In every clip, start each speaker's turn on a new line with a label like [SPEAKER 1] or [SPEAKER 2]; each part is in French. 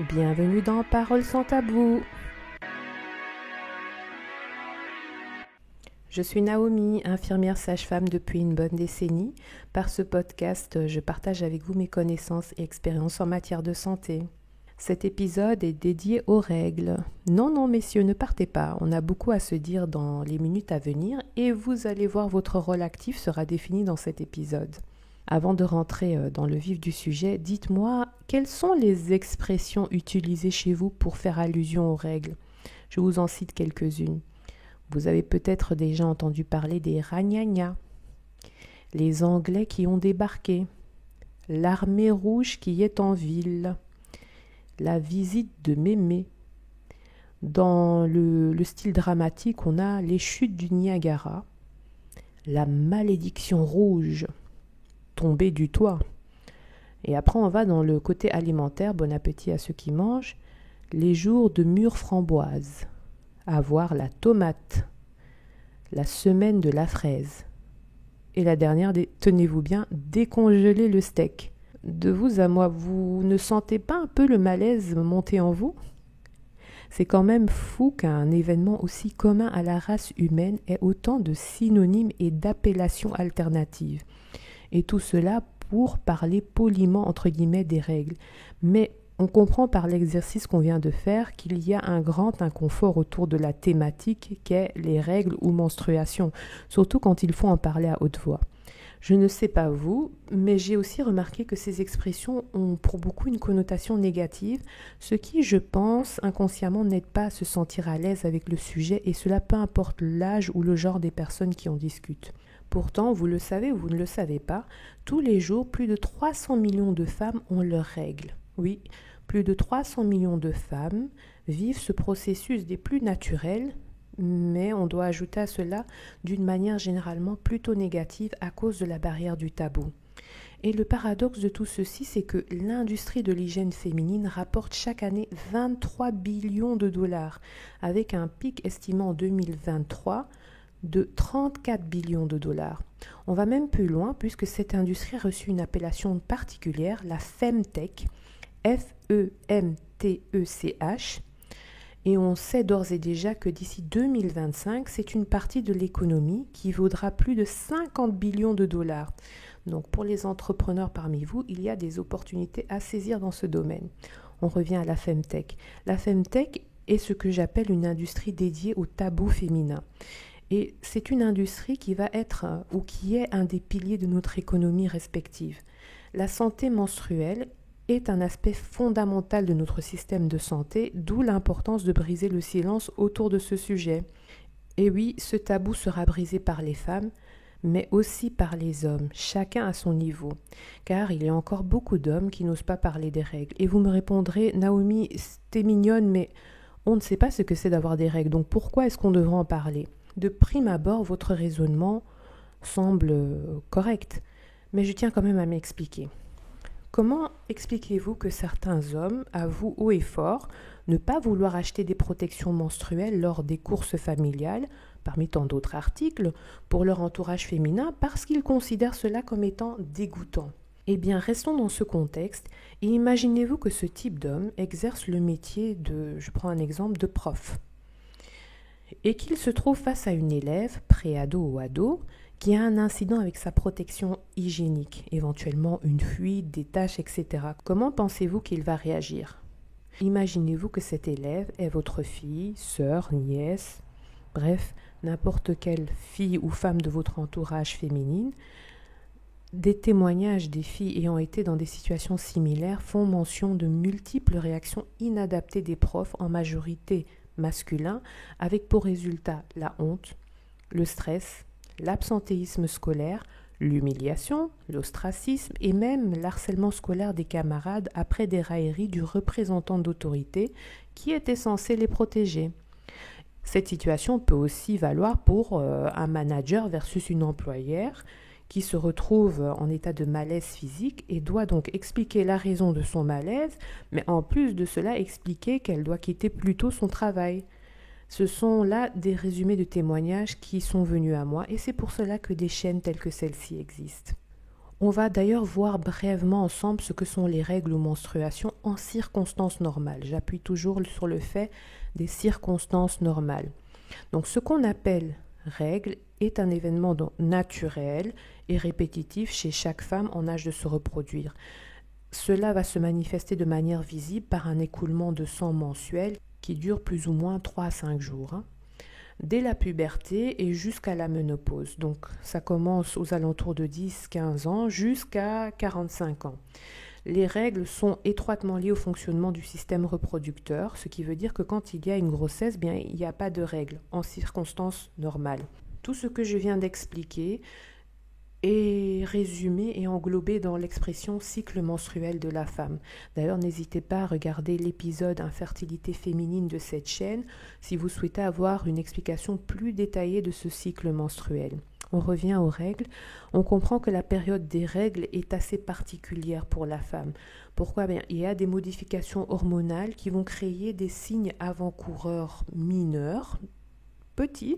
[SPEAKER 1] Bienvenue dans Paroles sans tabou. Je suis Naomi, infirmière sage-femme depuis une bonne décennie. Par ce podcast, je partage avec vous mes connaissances et expériences en matière de santé. Cet épisode est dédié aux règles. Non, messieurs, ne partez pas. On a beaucoup à se dire dans les minutes à venir et vous allez voir, votre rôle actif sera défini dans cet épisode. Avant de rentrer dans le vif du sujet, dites-moi, quelles sont les expressions utilisées chez vous pour faire allusion aux règles ? Je vous en cite quelques-unes. Vous avez peut-être déjà entendu parler des ragnagnas, les Anglais qui ont débarqué, l'armée rouge qui est en ville, la visite de Mémé. Dans le style dramatique, on a les chutes du Niagara, la malédiction rouge, tomber du toit. Et après, on va dans le côté alimentaire, bon appétit à ceux qui mangent, les jours de mûres framboises, avoir la tomate, la semaine de la fraise. Et la dernière, tenez-vous bien, décongeler le steak. De vous à moi, vous ne sentez pas un peu le malaise monter en vous ? C'est quand même fou qu'un événement aussi commun à la race humaine ait autant de synonymes et d'appellations alternatives. Et tout cela pour parler poliment, entre guillemets, des règles. Mais on comprend par l'exercice qu'on vient de faire qu'il y a un grand inconfort autour de la thématique qu'est les règles ou menstruation, surtout quand il faut en parler à haute voix. Je ne sais pas vous, mais j'ai aussi remarqué que ces expressions ont pour beaucoup une connotation négative, ce qui, je pense, inconsciemment n'aide pas à se sentir à l'aise avec le sujet, et cela peu importe l'âge ou le genre des personnes qui en discutent. Pourtant, vous le savez ou vous ne le savez pas, tous les jours, plus de 300 millions de femmes ont leurs règles. Oui, plus de 300 millions de femmes vivent ce processus des plus naturels, mais on doit ajouter à cela d'une manière généralement plutôt négative à cause de la barrière du tabou. Et le paradoxe de tout ceci, c'est que l'industrie de l'hygiène féminine rapporte chaque année 23 billions de dollars, avec un pic estimé en 2023 de 34 billions de dollars. On va même plus loin puisque cette industrie a reçu une appellation particulière, la Femtech, F-E-M-T-E-C-H, et on sait d'ores et déjà que d'ici 2025, c'est une partie de l'économie qui vaudra plus de 50 billions de dollars. Donc pour les entrepreneurs parmi vous, il y a des opportunités à saisir dans ce domaine. On revient à la Femtech. La Femtech est ce que j'appelle une industrie dédiée au tabou féminin. Et c'est une industrie qui va être ou qui est un des piliers de notre économie respective. La santé menstruelle est un aspect fondamental de notre système de santé, d'où l'importance de briser le silence autour de ce sujet. Et oui, ce tabou sera brisé par les femmes, mais aussi par les hommes, chacun à son niveau. Car il y a encore beaucoup d'hommes qui n'osent pas parler des règles. Et vous me répondrez, Naomi, t'es mignonne, mais on ne sait pas ce que c'est d'avoir des règles, donc pourquoi est-ce qu'on devrait en parler ? De prime abord, votre raisonnement semble correct, mais je tiens quand même à m'expliquer. Comment expliquez-vous que certains hommes avouent haut et fort ne pas vouloir acheter des protections menstruelles lors des courses familiales, parmi tant d'autres articles, pour leur entourage féminin parce qu'ils considèrent cela comme étant dégoûtant ? Eh bien, restons dans ce contexte et imaginez-vous que ce type d'homme exerce le métier de, je prends un exemple, de prof, et qu'il se trouve face à une élève, pré-ado ou ado, qui a un incident avec sa protection hygiénique, éventuellement une fuite, des taches, etc. Comment pensez-vous qu'il va réagir ? Imaginez-vous que cette élève est votre fille, sœur, nièce, bref, n'importe quelle fille ou femme de votre entourage féminine. Des témoignages des filles ayant été dans des situations similaires font mention de multiples réactions inadaptées des profs, en majorité masculins, avec pour résultat la honte, le stress, l'absentéisme scolaire, l'humiliation, l'ostracisme et même l'harcèlement scolaire des camarades après des railleries du représentant d'autorité qui était censé les protéger. Cette situation peut aussi valoir pour un manager versus une employeur qui se retrouve en état de malaise physique et doit donc expliquer la raison de son malaise, mais en plus de cela expliquer qu'elle doit quitter plus tôt son travail. Ce sont là des résumés de témoignages qui sont venus à moi et c'est pour cela que des chaînes telles que celle-ci existent. On va d'ailleurs voir brièvement ensemble ce que sont les règles ou menstruations en circonstances normales. J'appuie toujours sur le fait des circonstances normales. Donc ce qu'on appelle règle est un événement naturel et répétitif chez chaque femme en âge de se reproduire. Cela va se manifester de manière visible par un écoulement de sang mensuel qui dure plus ou moins 3 à 5 jours. Dès la puberté et jusqu'à la ménopause. Donc ça commence aux alentours de 10-15 ans jusqu'à 45 ans. Les règles sont étroitement liées au fonctionnement du système reproducteur, ce qui veut dire que quand il y a une grossesse, bien, il n'y a pas de règles en circonstances normales. Tout ce que je viens d'expliquer est résumé et englobé dans l'expression cycle menstruel de la femme. D'ailleurs, n'hésitez pas à regarder l'épisode Infertilité féminine de cette chaîne si vous souhaitez avoir une explication plus détaillée de ce cycle menstruel. On revient aux règles. On comprend que la période des règles est assez particulière pour la femme. Pourquoi ? Bien, il y a des modifications hormonales qui vont créer des signes avant-coureurs mineurs, petits,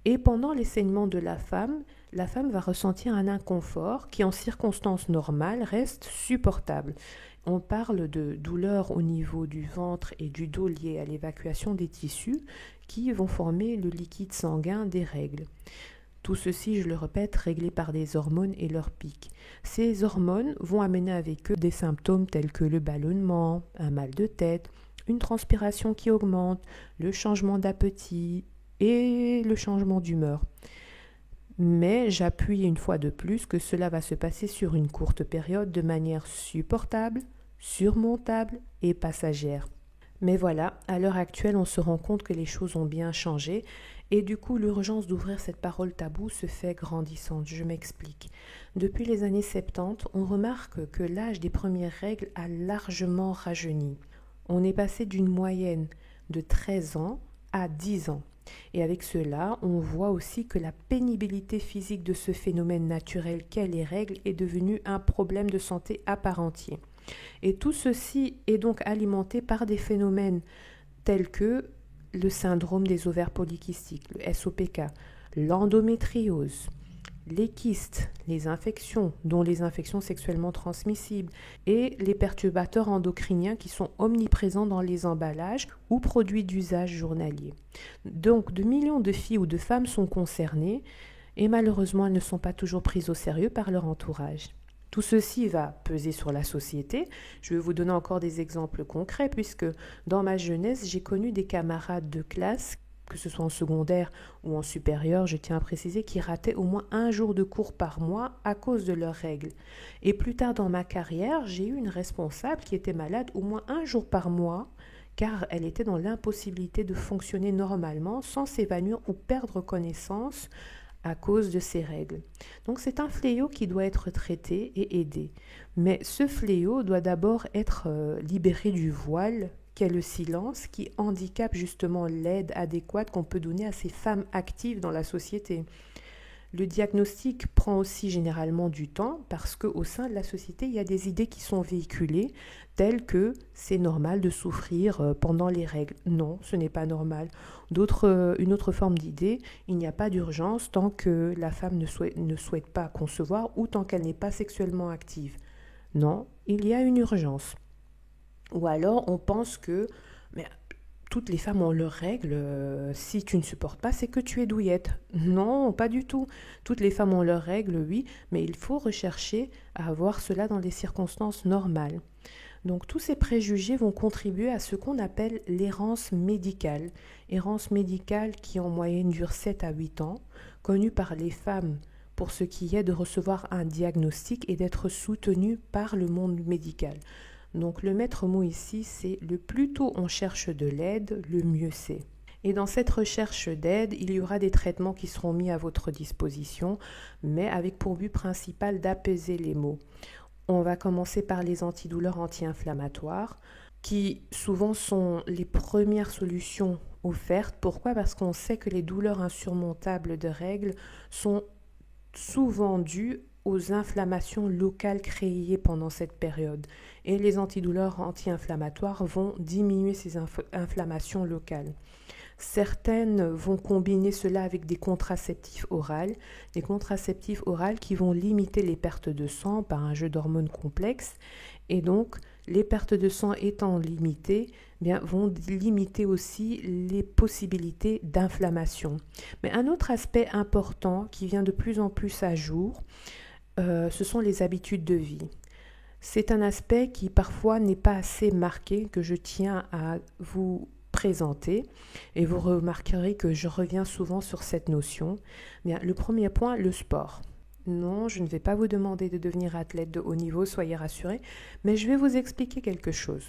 [SPEAKER 1] et pendant les saignements de la femme va ressentir un inconfort qui, en circonstances normales, reste supportable. On parle de douleurs au niveau du ventre et du dos liées à l'évacuation des tissus qui vont former le liquide sanguin des règles. Tout ceci, je le répète, réglé par des hormones et leurs pics. Ces hormones vont amener avec eux des symptômes tels que le ballonnement, un mal de tête, une transpiration qui augmente, le changement d'appétit et le changement d'humeur. Mais j'appuie une fois de plus que cela va se passer sur une courte période de manière supportable, surmontable et passagère. Mais voilà, à l'heure actuelle, on se rend compte que les choses ont bien changé et du coup, l'urgence d'ouvrir cette parole taboue se fait grandissante. Je m'explique. Depuis les années 70, on remarque que l'âge des premières règles a largement rajeuni. On est passé d'une moyenne de 13 ans à 10 ans. Et avec cela, on voit aussi que la pénibilité physique de ce phénomène naturel qu'est les règles est devenue un problème de santé à part entière. Et tout ceci est donc alimenté par des phénomènes tels que le syndrome des ovaires polykystiques, le SOPK, l'endométriose, les kystes, les infections, dont les infections sexuellement transmissibles, et les perturbateurs endocriniens qui sont omniprésents dans les emballages ou produits d'usage journalier. Donc, de millions de filles ou de femmes sont concernées et malheureusement, elles ne sont pas toujours prises au sérieux par leur entourage. Tout ceci va peser sur la société. Je vais vous donner encore des exemples concrets puisque dans ma jeunesse, j'ai connu des camarades de classe, que ce soit en secondaire ou en supérieur, je tiens à préciser, qui rataient au moins un jour de cours par mois à cause de leurs règles. Et plus tard dans ma carrière, j'ai eu une responsable qui était malade au moins un jour par mois car elle était dans l'impossibilité de fonctionner normalement sans s'évanouir ou perdre connaissance à cause de ces règles. Donc c'est un fléau qui doit être traité et aidé. Mais ce fléau doit d'abord être libéré du voile qu'est le silence qui handicape justement l'aide adéquate qu'on peut donner à ces femmes actives dans la société. Le diagnostic prend aussi généralement du temps parce qu'au sein de la société, il y a des idées qui sont véhiculées telles que c'est normal de souffrir pendant les règles. Non, ce n'est pas normal. Une autre forme d'idée, il n'y a pas d'urgence tant que la femme ne souhaite pas concevoir ou tant qu'elle n'est pas sexuellement active. Non, il y a une urgence. Ou alors on pense que toutes les femmes ont leurs règles, si tu ne supportes pas, c'est que tu es douillette. Non, pas du tout. Toutes les femmes ont leurs règles, oui, mais il faut rechercher à avoir cela dans des circonstances normales. Donc tous ces préjugés vont contribuer à ce qu'on appelle l'errance médicale. Errance médicale qui en moyenne dure 7 à 8 ans, connue par les femmes pour ce qui est de recevoir un diagnostic et d'être soutenues par le monde médical. Donc le maître mot ici, c'est le plus tôt on cherche de l'aide, le mieux c'est. Et dans cette recherche d'aide, il y aura des traitements qui seront mis à votre disposition, mais avec pour but principal d'apaiser les maux. On va commencer par les antidouleurs anti-inflammatoires, qui souvent sont les premières solutions offertes. Pourquoi ? Parce qu'on sait que les douleurs insurmontables de règles sont souvent dues aux inflammations locales créées pendant cette période. Et les antidouleurs anti-inflammatoires vont diminuer ces inflammations locales. Certaines vont combiner cela avec des contraceptifs oraux qui vont limiter les pertes de sang par un jeu d'hormones complexe. Et donc, les pertes de sang étant limitées, vont limiter aussi les possibilités d'inflammation. Mais un autre aspect important qui vient de plus en plus à jour, ce sont les habitudes de vie. C'est un aspect qui parfois n'est pas assez marqué, que je tiens à vous présenter, et vous remarquerez que je reviens souvent sur cette notion. Le premier point, le sport. Non, je ne vais pas vous demander de devenir athlète de haut niveau, soyez rassurés, mais je vais vous expliquer quelque chose.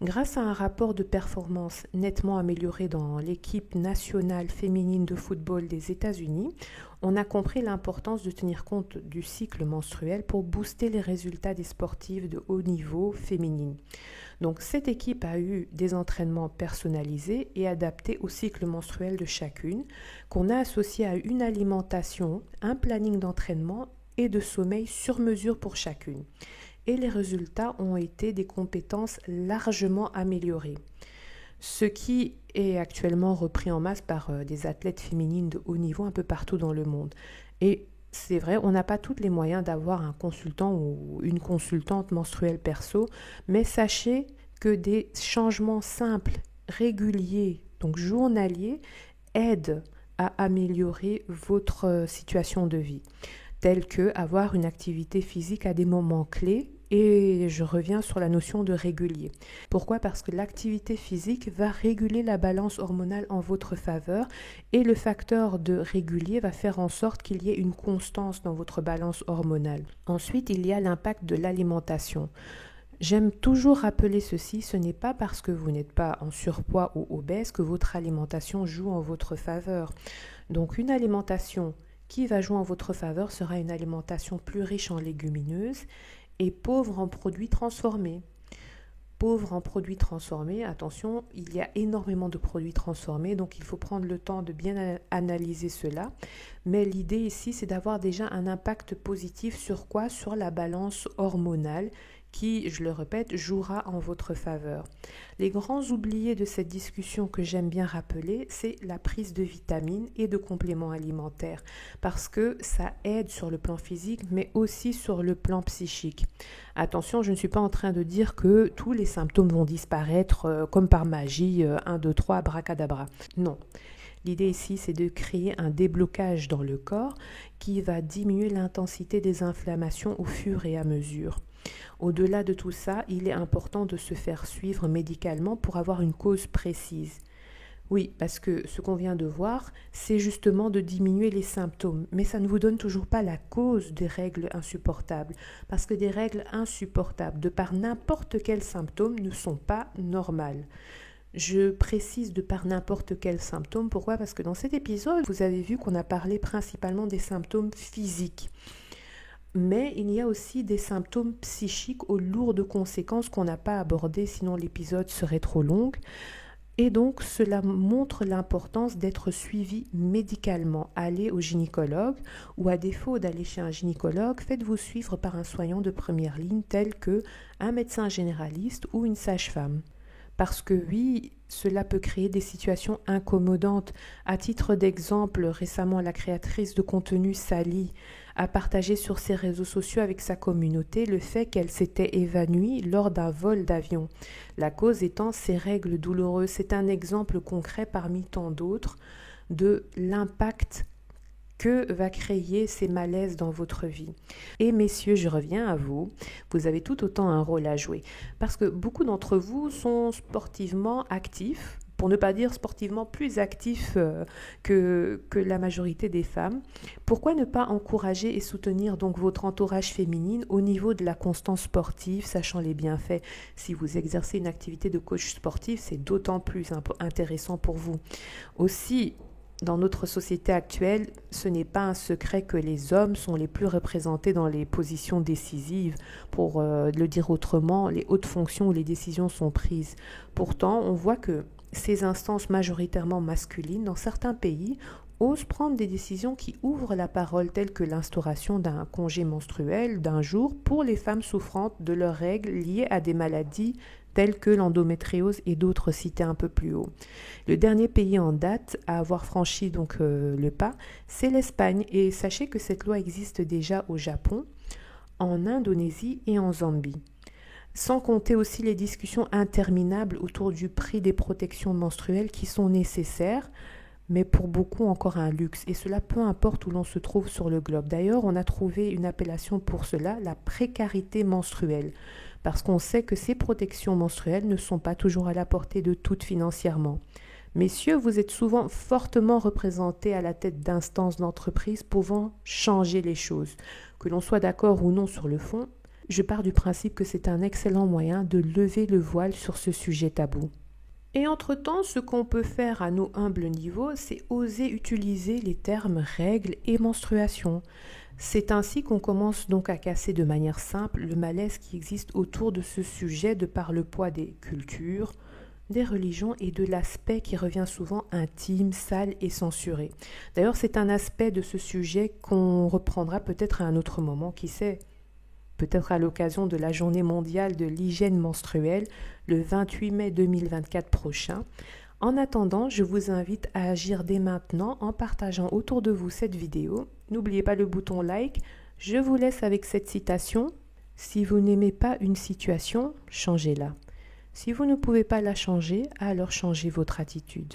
[SPEAKER 1] Grâce à un rapport de performance nettement amélioré dans l'équipe nationale féminine de football des États-Unis, on a compris l'importance de tenir compte du cycle menstruel pour booster les résultats des sportives de haut niveau féminines. Donc cette équipe a eu des entraînements personnalisés et adaptés au cycle menstruel de chacune, qu'on a associé à une alimentation, un planning d'entraînement et de sommeil sur mesure pour chacune. Et les résultats ont été des compétences largement améliorées, ce qui est actuellement repris en masse par des athlètes féminines de haut niveau un peu partout dans le monde. Et c'est vrai, on n'a pas tous les moyens d'avoir un consultant ou une consultante menstruelle perso, mais sachez que des changements simples, réguliers, donc journaliers, aident à améliorer votre situation de vie, tels que avoir une activité physique à des moments clés. Et je reviens sur la notion de régulier. Pourquoi ? Parce que l'activité physique va réguler la balance hormonale en votre faveur et le facteur de régulier va faire en sorte qu'il y ait une constance dans votre balance hormonale. Ensuite, il y a l'impact de l'alimentation. J'aime toujours rappeler ceci, ce n'est pas parce que vous n'êtes pas en surpoids ou obèse que votre alimentation joue en votre faveur. Donc une alimentation qui va jouer en votre faveur sera une alimentation plus riche en légumineuses et pauvre en produits transformés. Pauvre en produits transformés, attention, il y a énormément de produits transformés, donc il faut prendre le temps de bien analyser cela. Mais l'idée ici, c'est d'avoir déjà un impact positif sur quoi ? Sur la balance hormonale qui, je le répète, jouera en votre faveur. Les grands oubliés de cette discussion que j'aime bien rappeler, c'est la prise de vitamines et de compléments alimentaires, parce que ça aide sur le plan physique, mais aussi sur le plan psychique. Attention, je ne suis pas en train de dire que tous les symptômes vont disparaître comme par magie, 1, 2, 3, abracadabra. Non. L'idée ici, c'est de créer un déblocage dans le corps qui va diminuer l'intensité des inflammations au fur et à mesure. Au-delà de tout ça, il est important de se faire suivre médicalement pour avoir une cause précise. Oui, parce que ce qu'on vient de voir, c'est justement de diminuer les symptômes, mais ça ne vous donne toujours pas la cause des règles insupportables, parce que des règles insupportables, de par n'importe quel symptôme, ne sont pas normales. Je précise de par n'importe quel symptôme, pourquoi ? Parce que dans cet épisode, vous avez vu qu'on a parlé principalement des symptômes physiques. Mais il y a aussi des symptômes psychiques aux lourdes conséquences qu'on n'a pas abordées, sinon l'épisode serait trop long. Et donc, cela montre l'importance d'être suivi médicalement. Allez au gynécologue ou à défaut d'aller chez un gynécologue, faites-vous suivre par un soignant de première ligne tel qu'un médecin généraliste ou une sage-femme. Parce que oui, cela peut créer des situations incommodantes. À titre d'exemple, récemment, la créatrice de contenu Sally a partagé sur ses réseaux sociaux avec sa communauté le fait qu'elle s'était évanouie lors d'un vol d'avion. La cause étant ses règles douloureuses. C'est un exemple concret parmi tant d'autres de l'impact que va créer ces malaises dans votre vie. Et messieurs, je reviens à vous. Vous avez tout autant un rôle à jouer. Parce que beaucoup d'entre vous sont sportivement actifs, pour ne pas dire sportivement plus actifs que la majorité des femmes. Pourquoi ne pas encourager et soutenir donc votre entourage féminine au niveau de la constance sportive, sachant les bienfaits? Si vous exercez une activité de coach sportif, c'est d'autant plus intéressant pour vous. Aussi, dans notre société actuelle, ce n'est pas un secret que les hommes sont les plus représentés dans les positions décisives. Pour le dire autrement, les hautes fonctions où les décisions sont prises. Pourtant, on voit que ces instances majoritairement masculines, dans certains pays, osent prendre des décisions qui ouvrent la parole, telles que l'instauration d'un congé menstruel d'un jour pour les femmes souffrant de leurs règles liées à des maladies telles que l'endométriose et d'autres cités un peu plus haut. Le dernier pays en date à avoir franchi le pas, c'est l'Espagne, et sachez que cette loi existe déjà au Japon, en Indonésie et en Zambie. Sans compter aussi les discussions interminables autour du prix des protections menstruelles qui sont nécessaires, mais pour beaucoup encore un luxe, et cela peu importe où l'on se trouve sur le globe. D'ailleurs, on a trouvé une appellation pour cela, la précarité menstruelle, parce qu'on sait que ces protections menstruelles ne sont pas toujours à la portée de toutes financièrement. Messieurs, vous êtes souvent fortement représentés à la tête d'instances d'entreprise pouvant changer les choses. Que l'on soit d'accord ou non sur le fond, je pars du principe que c'est un excellent moyen de lever le voile sur ce sujet tabou. Et entre-temps, ce qu'on peut faire à nos humbles niveaux, c'est oser utiliser les termes règles et menstruation. C'est ainsi qu'on commence donc à casser de manière simple le malaise qui existe autour de ce sujet de par le poids des cultures, des religions et de l'aspect qui revient souvent intime, sale et censuré. D'ailleurs, c'est un aspect de ce sujet qu'on reprendra peut-être à un autre moment, qui sait, peut-être à l'occasion de la journée mondiale de l'hygiène menstruelle, le 28 mai 2024 prochain. En attendant, je vous invite à agir dès maintenant en partageant autour de vous cette vidéo. N'oubliez pas le bouton like. Je vous laisse avec cette citation. Si vous n'aimez pas une situation, changez-la. Si vous ne pouvez pas la changer, alors changez votre attitude.